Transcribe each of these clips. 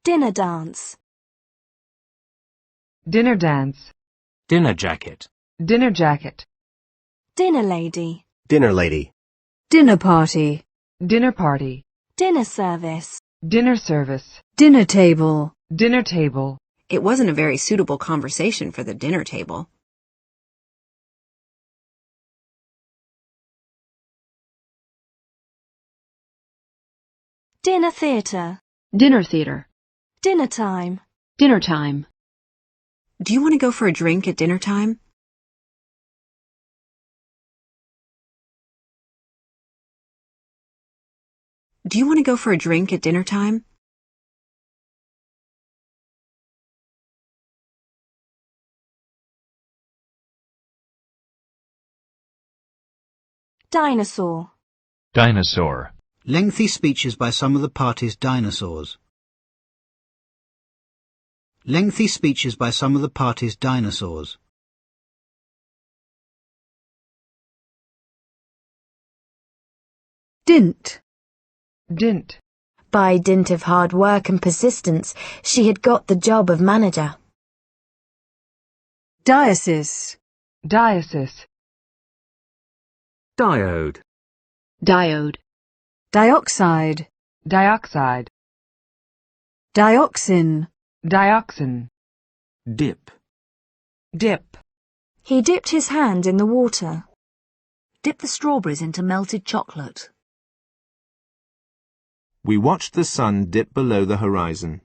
Dinner dance. Dinner dance. Dinner jacket. Dinner jacket. Dinner lady. Dinner lady. Dinner party. Dinner party. Dinner service. Dinner service. Dinner table. Dinner table. It wasn't a very suitable conversation for the dinner table. Dinner theatre. Dinner theatre. Dinner time. Dinner time. Do you want to go for a drink at dinner time? Do you want to go for a drink at dinner time? Dinosaur. Dinosaur. Lengthy speeches by some of the party's dinosaurs. Lengthy speeches by some of the party's dinosaurs. Dint. Dint. By dint of hard work and persistence, she had got the job of manager. Diocese. Diocese. Diode. Diode. Dioxide. Dioxide. Dioxin. Dioxin. Dip. Dip. He dipped his hand in the water. Dip the strawberries into melted chocolate. We watched the sun dip below the horizon.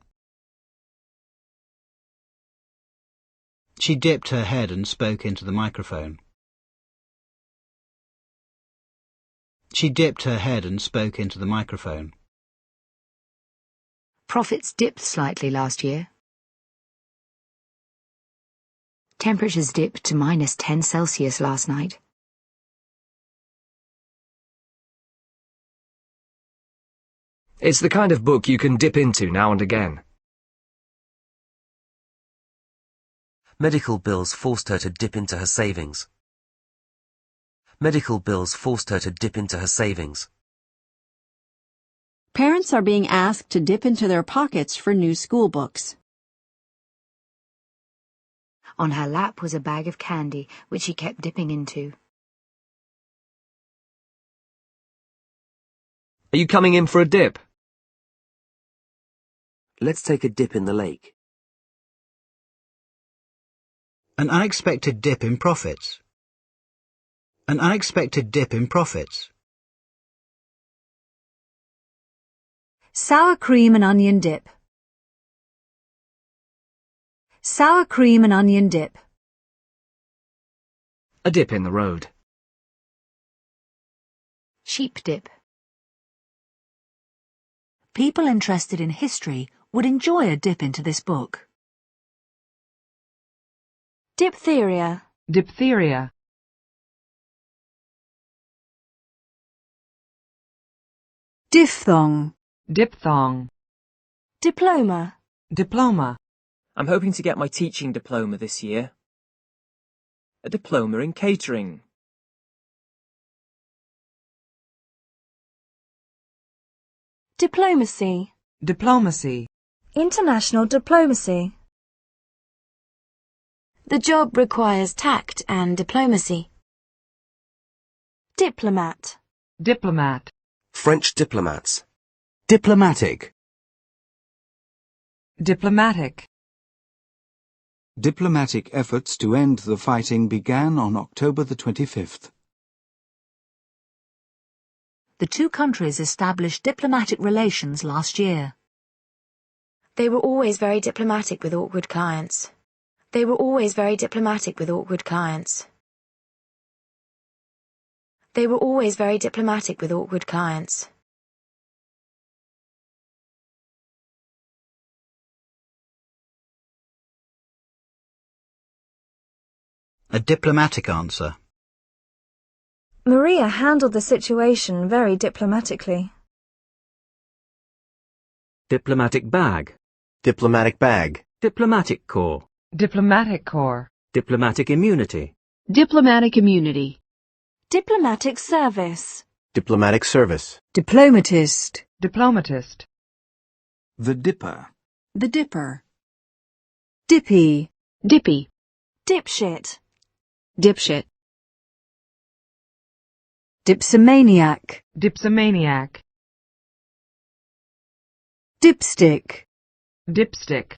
She dipped her head and spoke into the microphone. She dipped her head and spoke into the microphone. Profits dipped slightly last year. Temperatures dipped to -10 Celsius last night. It's the kind of book you can dip into now and again. Medical bills forced her to dip into her savings. Medical bills forced her to dip into her savings. Parents are being asked to dip into their pockets for new school books. On her lap was a bag of candy, which she kept dipping into. Are you coming in for a dip? Let's take a dip in the lake. An unexpected dip in profits. An unexpected dip in profits. Sour cream and onion dip. Sour cream and onion dip. A dip in the road. Sheep dip. People interested in history would enjoy a dip into this book. Diphtheria. Diphtheria. Diphthong. Diphthong. Diploma. Diploma. I'm hoping to get my teaching diploma this year. A diploma in catering. Diplomacy. Diplomacy. International diplomacy. The job requires tact and diplomacy. Diplomat. Diplomat. French diplomats. Diplomatic. Diplomatic. Diplomatic efforts to end the fighting began on October the 25th. The two countries established diplomatic relations last year. They were always very diplomatic with awkward clients. They were always very diplomatic with awkward clients. They were always very diplomatic with awkward clients. A diplomatic answer. Maria handled the situation very diplomatically. Diplomatic bag. Diplomatic bag. Diplomatic corps. Diplomatic corps. Diplomatic immunity. Diplomatic immunity. Diplomatic service. Diplomatic service. Diplomatist. Diplomatist. The dipper. The dipper. Dippy. Dippy. Dipshit. Dipshit. Dipsomaniac. Dipsomaniac. Dipstick. Dipstick.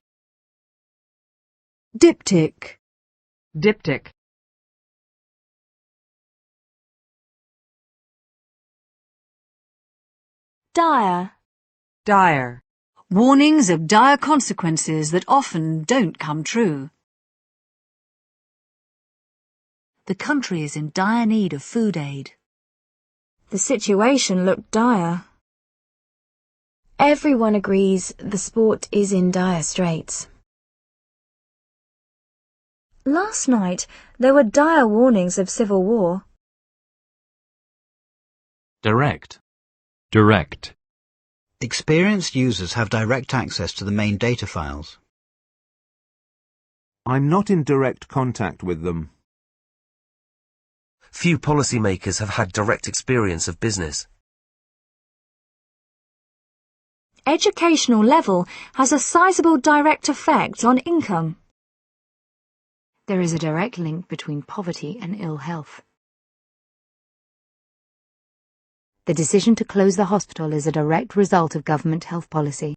Diptych. Diptych. Dire. Dire. Warnings of dire consequences that often don't come true. The country is in dire need of food aid. The situation looked dire. Everyone agrees the sport is in dire straits. Last night, there were dire warnings of civil war. Direct. Direct. Experienced users have direct access to the main data files. I'm not in direct contact with them. Few policymakers have had direct experience of business. Educational level has a sizable direct effect on income. There is a direct link between poverty and ill health. The decision to close the hospital is a direct result of government health policy.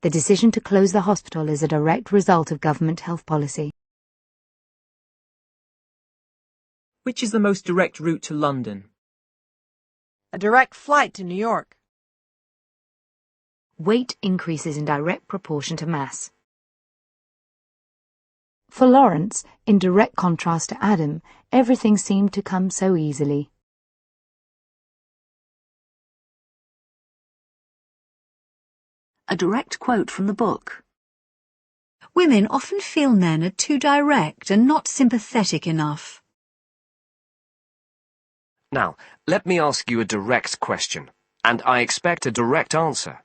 The decision to close the hospital is a direct result of government health policy. Which is the most direct route to London? A direct flight to New York. Weight increases in direct proportion to mass. For Lawrence, in direct contrast to Adam, everything seemed to come so easily. A direct quote from the book. Women often feel men are too direct and not sympathetic enough. Now, let me ask you a direct question, and I expect a direct answer.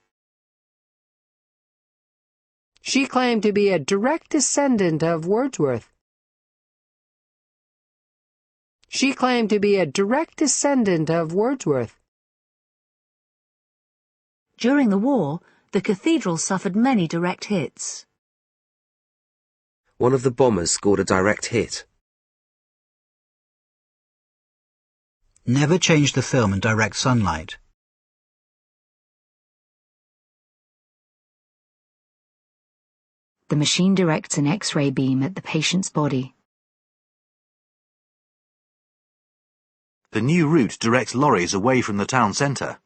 She claimed to be a direct descendant of Wordsworth. She claimed to be a direct descendant of Wordsworth. During the war, the cathedral suffered many direct hits. One of the bombers scored a direct hit. Never change the film in direct sunlight. The machine directs an X-ray beam at the patient's body. The new route directs lorries away from the town centre.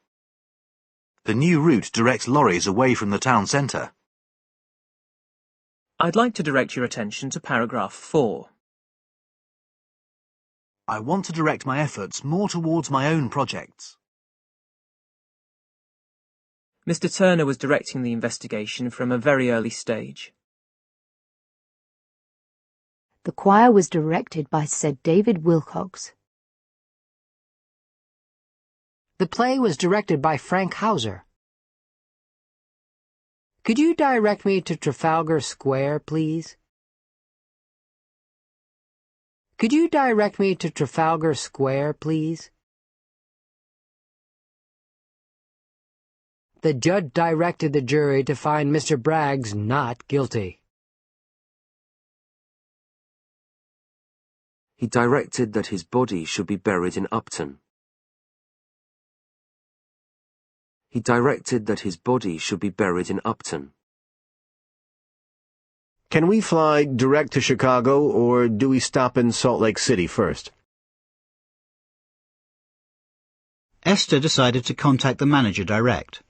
The new route directs lorries away from the town centre. I'd like to direct your attention to paragraph 4. I want to direct my efforts more towards my own projects. Mr. Turner was directing the investigation from a very early stage. The choir was directed by Sir David Wilcox. The play was directed by Frank Hauser. Could you direct me to Trafalgar Square, please? Could you direct me to Trafalgar Square, please? The judge directed the jury to find Mr. Braggs not guilty. He directed that his body should be buried in Upton. He directed that his body should be buried in Upton. Can we fly direct to Chicago, or do we stop in Salt Lake City first? Esther decided to contact the manager direct.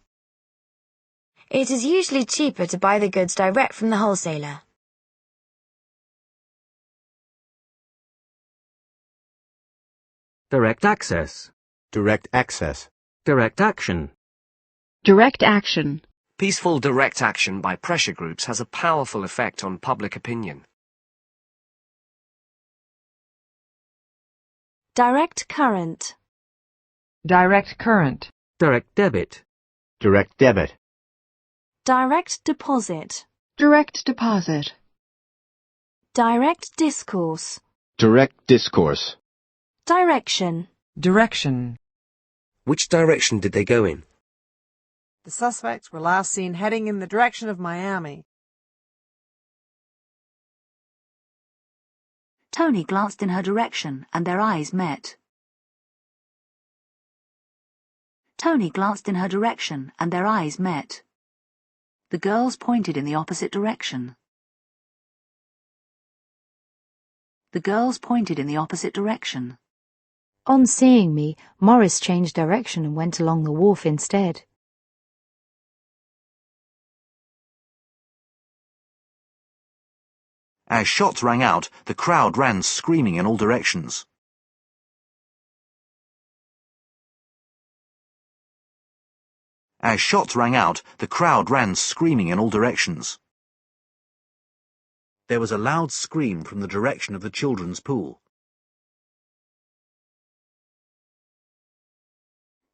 It is usually cheaper to buy the goods direct from the wholesaler. Direct access. Direct access. Direct action. Direct action. Peaceful direct action by pressure groups has a powerful effect on public opinion. Direct current. Direct current. Direct debit. Direct debit. Direct deposit. Direct deposit. Direct discourse. Direct discourse. Direction. Direction. Which direction did they go in? The suspects were last seen heading in the direction of Miami. Tony glanced in her direction, and their eyes met. Tony glanced in her direction, and their eyes met. The girls pointed in the opposite direction. The girls pointed in the opposite direction. On seeing me, Morris changed direction and went along the wharf instead. As shots rang out, the crowd ran screaming in all directions. As shots rang out, the crowd ran screaming in all directions. There was a loud scream from the direction of the children's pool.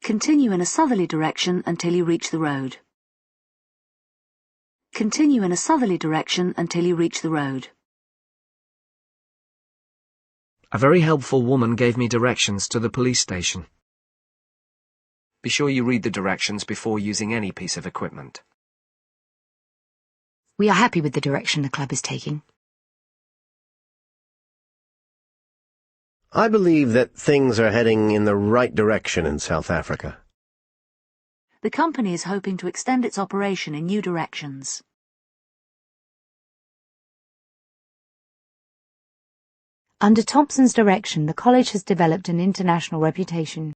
Continue in a southerly direction until you reach the road. Continue in a southerly direction until you reach the road. A very helpful woman gave me directions to the police station. Be sure you read the directions before using any piece of equipment. We are happy with the direction the club is taking. I believe that things are heading in the right direction in South Africa. The company is hoping to extend its operation in new directions. Under Thompson's direction, the college has developed an international reputation.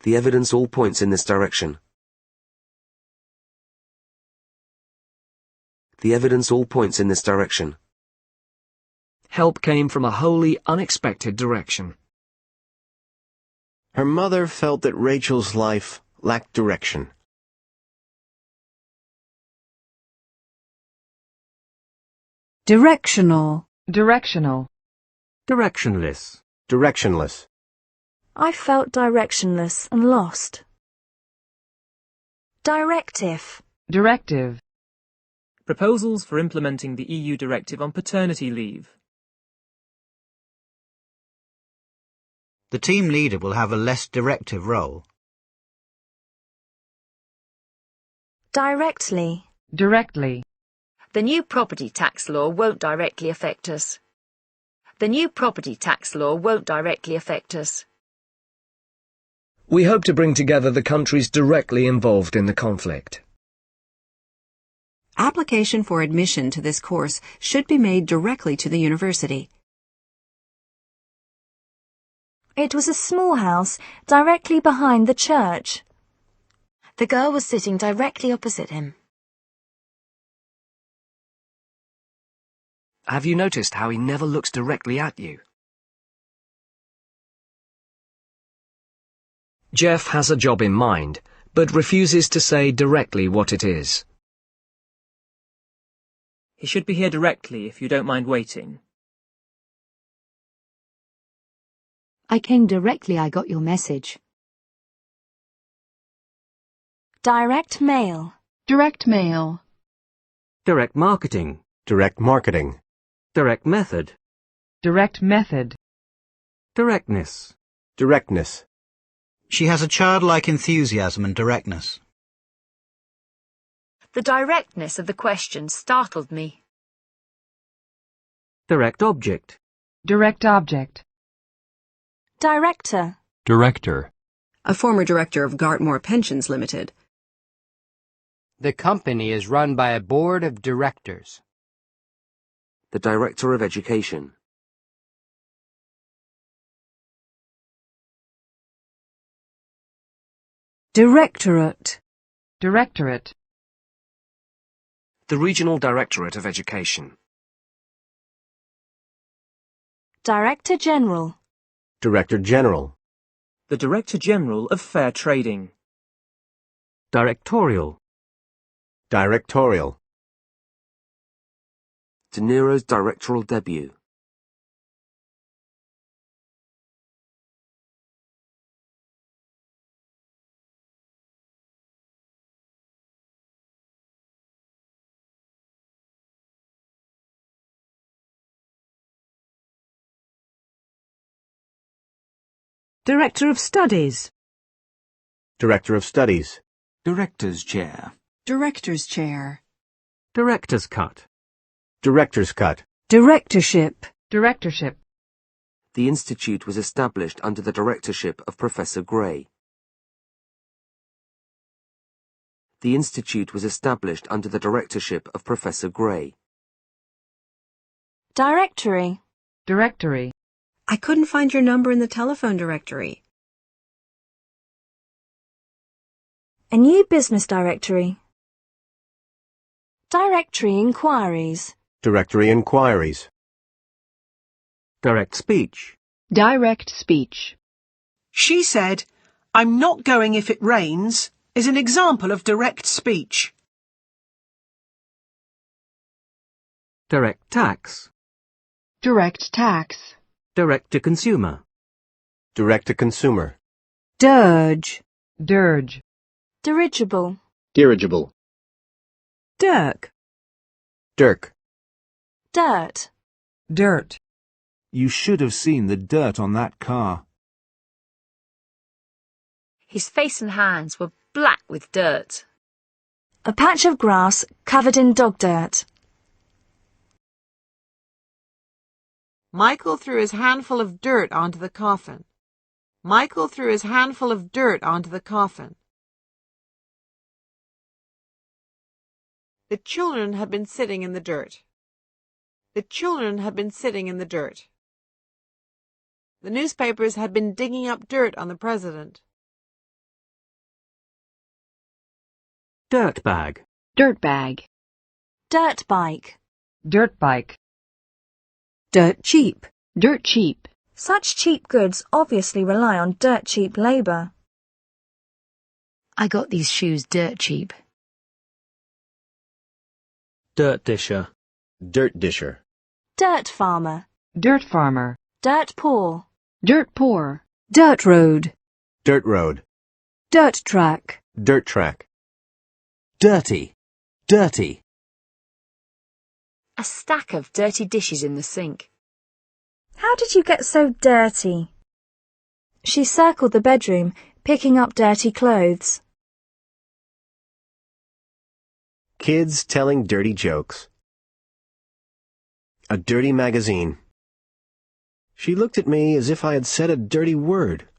The evidence all points in this direction. The evidence all points in this direction. Help came from a wholly unexpected direction. Her mother felt that Rachel's life lacked direction. Directional. Directional. Directionless. Directionless. I felt directionless and lost. Directive. Directive. Proposals for implementing the EU directive on paternity leave. The team leader will have a less directive role. Directly. Directly. The new property tax law won't directly affect us. The new property tax law won't directly affect us. We hope to bring together the countries directly involved in the conflict. Application for admission to this course should be made directly to the university. It was a small house directly behind the church. The girl was sitting directly opposite him. Have you noticed how he never looks directly at you? Jeff has a job in mind, but refuses to say directly what it is. He should be here directly if you don't mind waiting. I came directly. I got your message. Direct mail. Direct mail. Direct marketing. Direct marketing. Direct method. Direct method. Directness. Directness. She has a childlike enthusiasm and directness. The directness of the question startled me. Direct object. Direct object. Director. Director. A former director of Gartmore Pensions Limited. The company is run by a board of directors. The Director of Education. Directorate. Directorate. The Regional Directorate of Education. Director General. Director General. The Director General of Fair Trading. Directorial. Directorial. De Niro's directorial debut. Director of Studies. Director of Studies. Director's chair. Director's chair. Director's cut. Director's cut. Directorship. Directorship. The institute was established under the directorship of Professor Gray. The institute was established under the directorship of Professor Gray. Directory. Directory. I couldn't find your number in the telephone directory. A new business directory. Directory inquiries. Directory inquiries. Direct speech. Direct speech. She said, "I'm not going if it rains," is an example of direct speech. Direct tax. Direct tax. Direct to consumer. Direct to consumer. Dirge. Dirge. Dirigible. Dirigible. Dirk. Dirk. Dirt. Dirt. You should have seen the dirt on that car. His face and hands were black with dirt. A patch of grass covered in dog dirt. Michael threw his handful of dirt onto the coffin. Michael threw his handful of dirt onto the coffin. The children had been sitting in the dirt. The children had been sitting in the dirt. The newspapers had been digging up dirt on the president. Dirt bag. Dirt bag. Dirt bike. Dirt bike. Dirt cheap. Dirt cheap. Such cheap goods obviously rely on dirt cheap labour. I got these shoes dirt cheap. Dirt disher. Dirt disher. Dirt farmer. Dirt farmer. Dirt poor. Dirt poor. Dirt road. Dirt road. Dirt track. Dirt track. Dirty. Dirty. A stack of dirty dishes in the sink. How did you get so dirty? She circled the bedroom, picking up dirty clothes. Kids telling dirty jokes. A dirty magazine. She looked at me as if I had said a dirty word.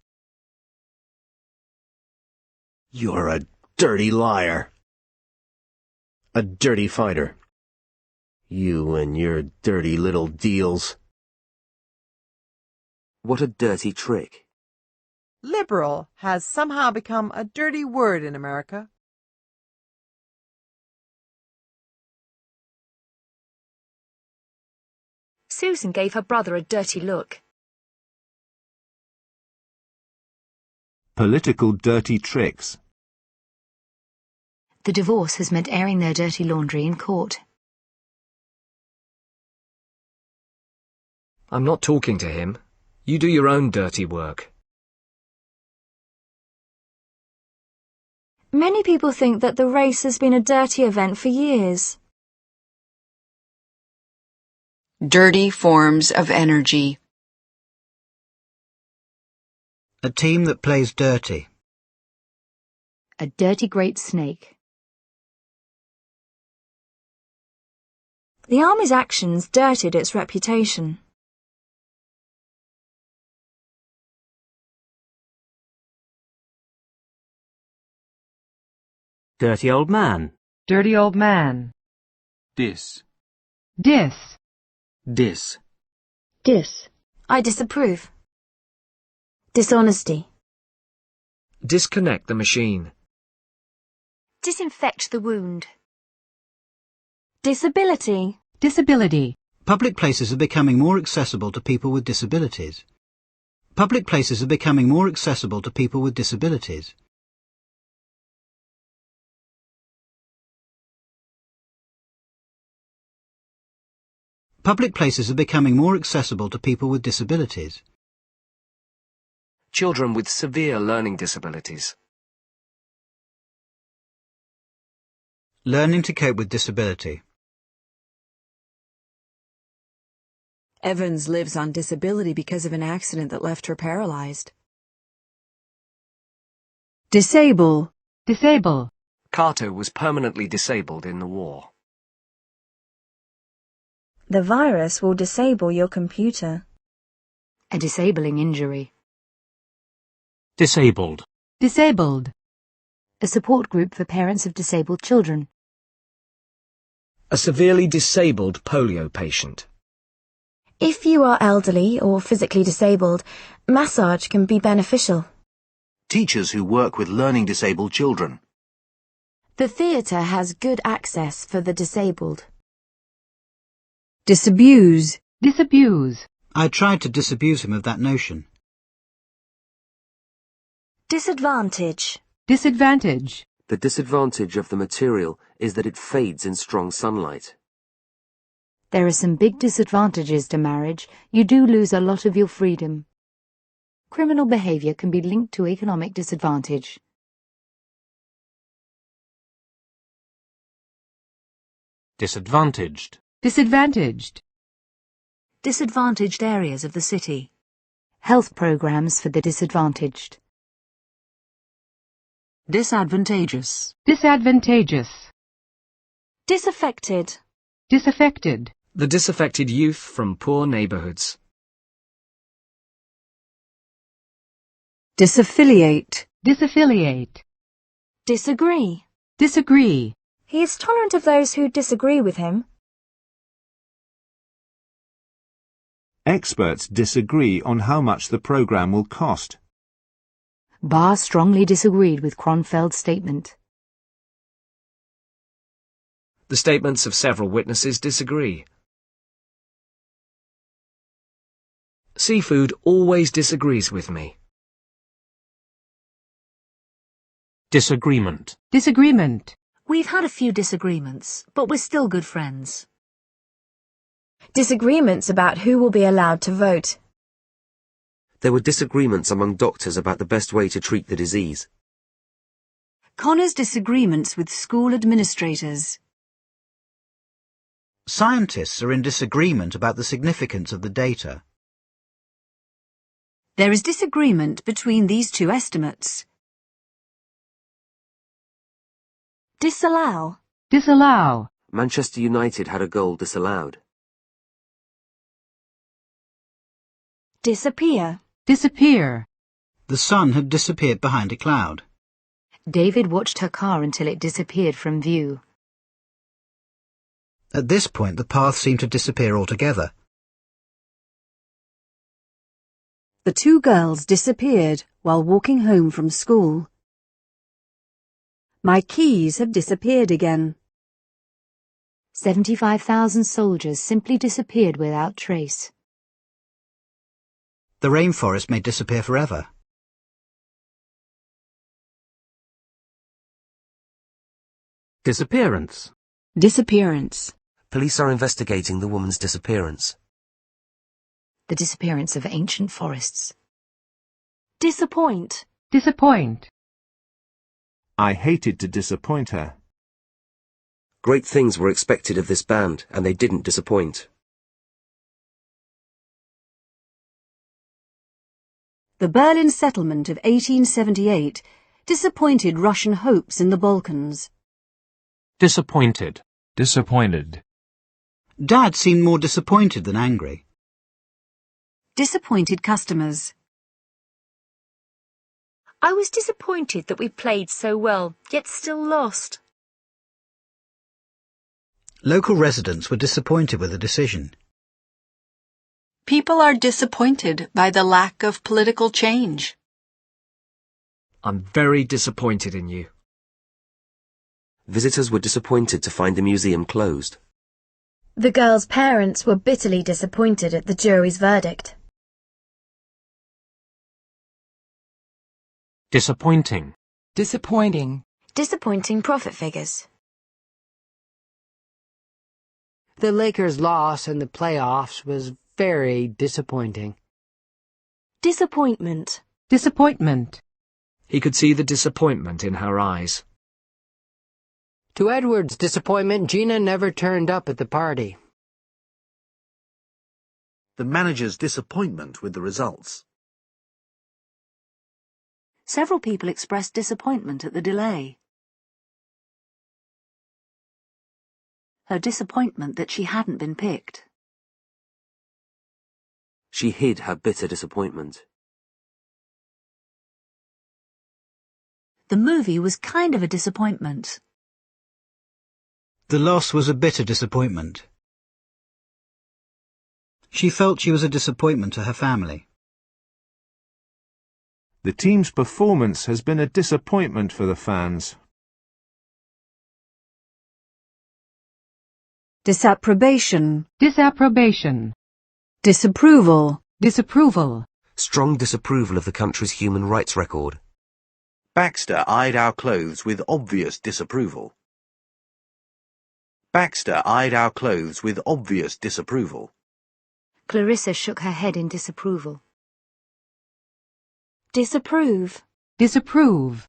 You're a dirty liar. A dirty fighter. You and your dirty little deals. What a dirty trick. Liberal has somehow become a dirty word in America. Susan gave her brother a dirty look. Political dirty tricks. The divorce has meant airing their dirty laundry in court. I'm not talking to him. You do your own dirty work. Many people think that the race has been a dirty event for years. Dirty forms of energy. A team that plays dirty. A dirty great snake. The army's actions dirtied its reputation. Dirty old man. Dirty old man. Dis. Dis. Dis. Dis. I disapprove. Dishonesty. Disconnect the machine. Disinfect the wound. Disability. Disability. Public places are becoming more accessible to people with disabilities. Public places are becoming more accessible to people with disabilities. Public places are becoming more accessible to people with disabilities. Children with severe learning disabilities. Learning to cope with disability. Evans lives on disability because of an accident that left her paralyzed. Disable. Disable. Carter was permanently disabled in the war. The virus will disable your computer. A disabling injury. Disabled. Disabled. A support group for parents of disabled children. A severely disabled polio patient. If you are elderly or physically disabled, massage can be beneficial. Teachers who work with learning disabled children. The theatre has good access for the disabled. Disabuse. Disabuse. I tried to disabuse him of that notion. Disadvantage. Disadvantage. The disadvantage of the material is that it fades in strong sunlight. There are some big disadvantages to marriage. You do lose a lot of your freedom. Criminal behaviour can be linked to economic disadvantage. Disadvantaged. Disadvantaged. Disadvantaged areas of the city. Health programs for the disadvantaged. Disadvantageous. Disadvantageous. Disaffected. Disaffected. The disaffected youth from poor neighbourhoods. Disaffiliate. Disaffiliate. Disagree. Disagree. He is tolerant of those who disagree with him. Experts disagree on how much the programme will cost. Barr strongly disagreed with Kronfeld's statement. The statements of several witnesses disagree. Seafood always disagrees with me. Disagreement. Disagreement. We've had a few disagreements, but we're still good friends. Disagreements about who will be allowed to vote. There were disagreements among doctors about the best way to treat the disease. Connor's disagreements with school administrators. Scientists are in disagreement about the significance of the data. There is disagreement between these two estimates. Disallow. Disallow. Manchester United had a goal disallowed. Disappear. Disappear. The sun had disappeared behind a cloud. David watched her car until it disappeared from view. At this point, the path seemed to disappear altogether. The two girls disappeared while walking home from school. My keys have disappeared again. 75,000 soldiers simply disappeared without trace. The rainforest may disappear forever. Disappearance. Disappearance. Police are investigating the woman's disappearance. The disappearance of ancient forests. Disappoint. Disappoint. I hated to disappoint her. Great things were expected of this band, and they didn't disappoint. The Berlin settlement of 1878 disappointed Russian hopes in the Balkans. Disappointed. Disappointed. Dad seemed more disappointed than angry. Disappointed customers. I was disappointed that we played so well, yet still lost. Local residents were disappointed with the decision. People are disappointed by the lack of political change. I'm very disappointed in you. Visitors were disappointed to find the museum closed. The girls' parents were bitterly disappointed at the jury's verdict. Disappointing. Disappointing. Disappointing profit figures. The Lakers' loss in the playoffs was very disappointing. Disappointment. Disappointment. He could see the disappointment in her eyes. To Edward's disappointment, Gina never turned up at the party. The manager's disappointment with the results. Several people expressed disappointment at the delay. Her disappointment that she hadn't been picked. She hid her bitter disappointment. The movie was kind of a disappointment. The loss was a bitter disappointment. She felt she was a disappointment to her family. The team's performance has been a disappointment for the fans. Disapprobation. Disapprobation. Disapproval. Disapproval. Strong disapproval of the country's human rights record. Baxter eyed our clothes with obvious disapproval. Baxter eyed our clothes with obvious disapproval. Clarissa shook her head in disapproval. Disapprove. Disapprove.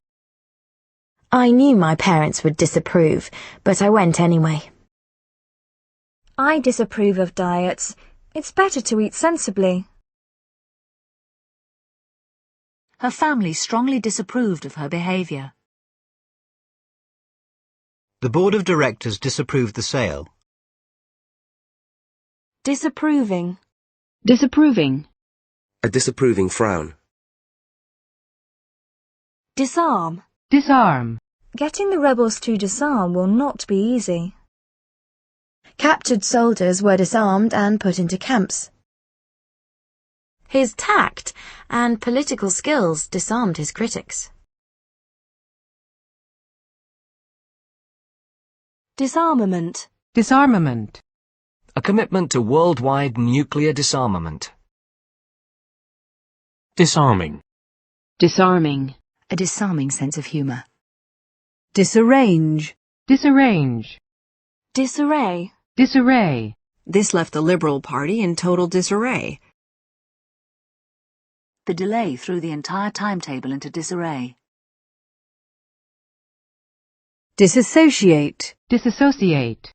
I knew my parents would disapprove, but I went anyway. I disapprove of diets. It's better to eat sensibly. Her family strongly disapproved of her behaviour. The board of directors disapproved the sale. Disapproving. Disapproving. A disapproving frown. Disarm. Disarm. Getting the rebels to disarm will not be easy. Captured soldiers were disarmed and put into camps. His tact and political skills disarmed his critics. Disarmament. Disarmament. A commitment to worldwide nuclear disarmament. Disarming. Disarming. A disarming sense of humour. Disarrange. Disarrange. Disarray. Disarray. This left the Liberal Party in total disarray. The delay threw the entire timetable into disarray. Disassociate. Disassociate.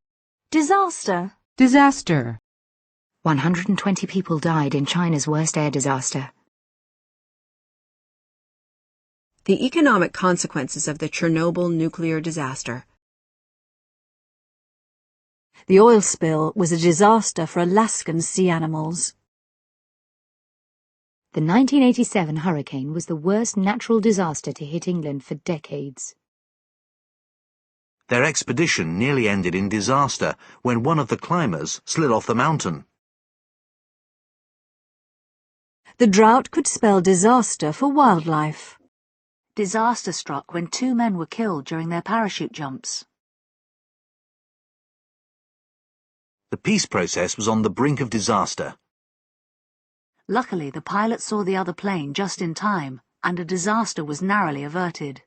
Disaster. Disaster. 120 people died in China's worst air disaster. The economic consequences of the Chernobyl nuclear disaster. The oil spill was a disaster for Alaskan sea animals. The 1987 hurricane was the worst natural disaster to hit England for decades. Their expedition nearly ended in disaster when one of the climbers slid off the mountain. The drought could spell disaster for wildlife. Disaster struck when 2 men were killed during their parachute jumps. The peace process was on the brink of disaster. Luckily, the pilot saw the other plane just in time, and a disaster was narrowly averted.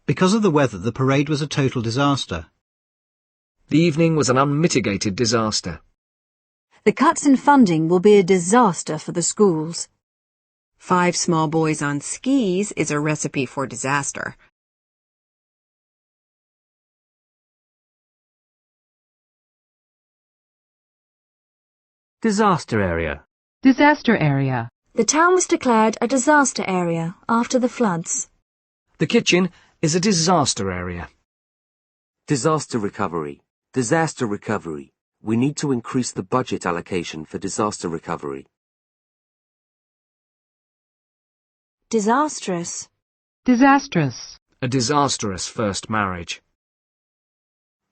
Because of the weather, the parade was a total disaster. The evening was an unmitigated disaster. The cuts in funding will be a disaster for the schools. 5 small boys on skis is a recipe for disaster. Disaster area. Disaster area. The town was declared a disaster area after the floods. The kitchen is a disaster area. Disaster recovery. Disaster recovery. We need to increase the budget allocation for disaster recovery. Disastrous. Disastrous. A disastrous first marriage.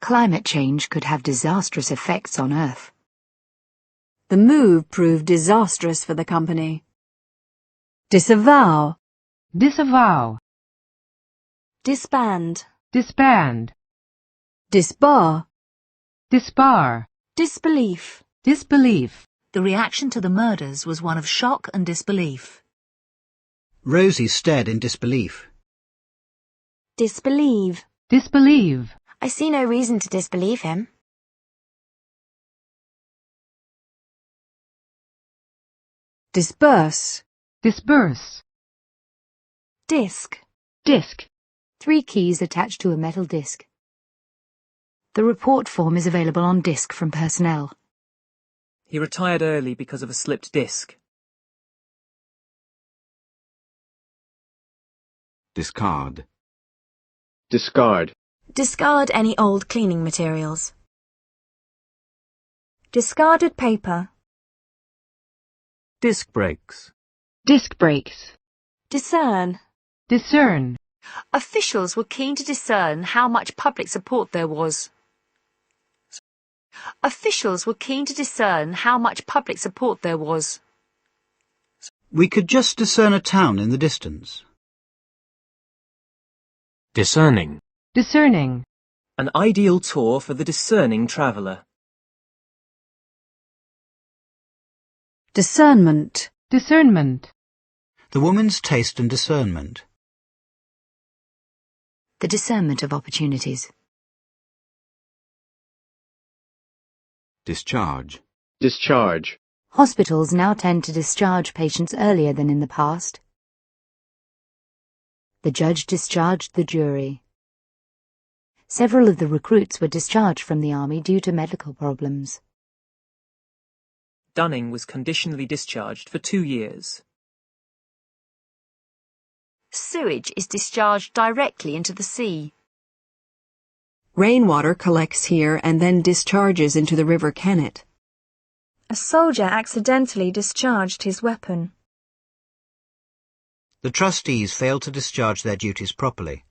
Climate change could have disastrous effects on Earth. The move proved disastrous for the company. Disavow. Disavow. Disband. Disband. Disbar. Disbar. Disbelief. Disbelief. The reaction to the murders was one of shock and disbelief. Rosie stared in disbelief. Disbelieve. Disbelieve. I see no reason to disbelieve him. Disperse. Disperse. Disc. Disc. 3 keys attached to a metal disc. The report form is available on disc from personnel. He retired early because of a slipped disc. Discard. Discard. Discard any old cleaning materials. Discarded paper. Disc brakes. Disc brakes. Discern. Discern. Officials were keen to discern how much public support there was. Officials were keen to discern how much public support there was. We could just discern a town in the distance. Discerning. Discerning. An ideal tour for the discerning traveller. Discernment. Discernment. The woman's taste and discernment. The discernment of opportunities. Discharge. Discharge. Hospitals now tend to discharge patients earlier than in the past. The judge discharged the jury. Several of the recruits were discharged from the army due to medical problems. Dunning was conditionally discharged for 2 years. Sewage is discharged directly into the sea. Rainwater collects here and then discharges into the River Kennet. A soldier accidentally discharged his weapon. The trustees failed to discharge their duties properly.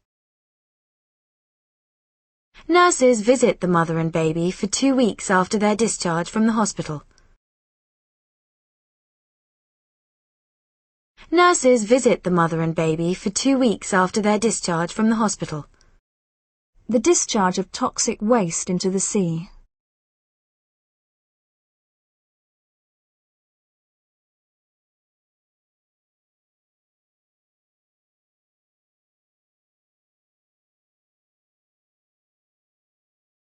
Nurses visit the mother and baby for 2 weeks after their discharge from the hospital. Nurses visit the mother and baby for 2 weeks after their discharge from the hospital. The discharge of toxic waste into the sea.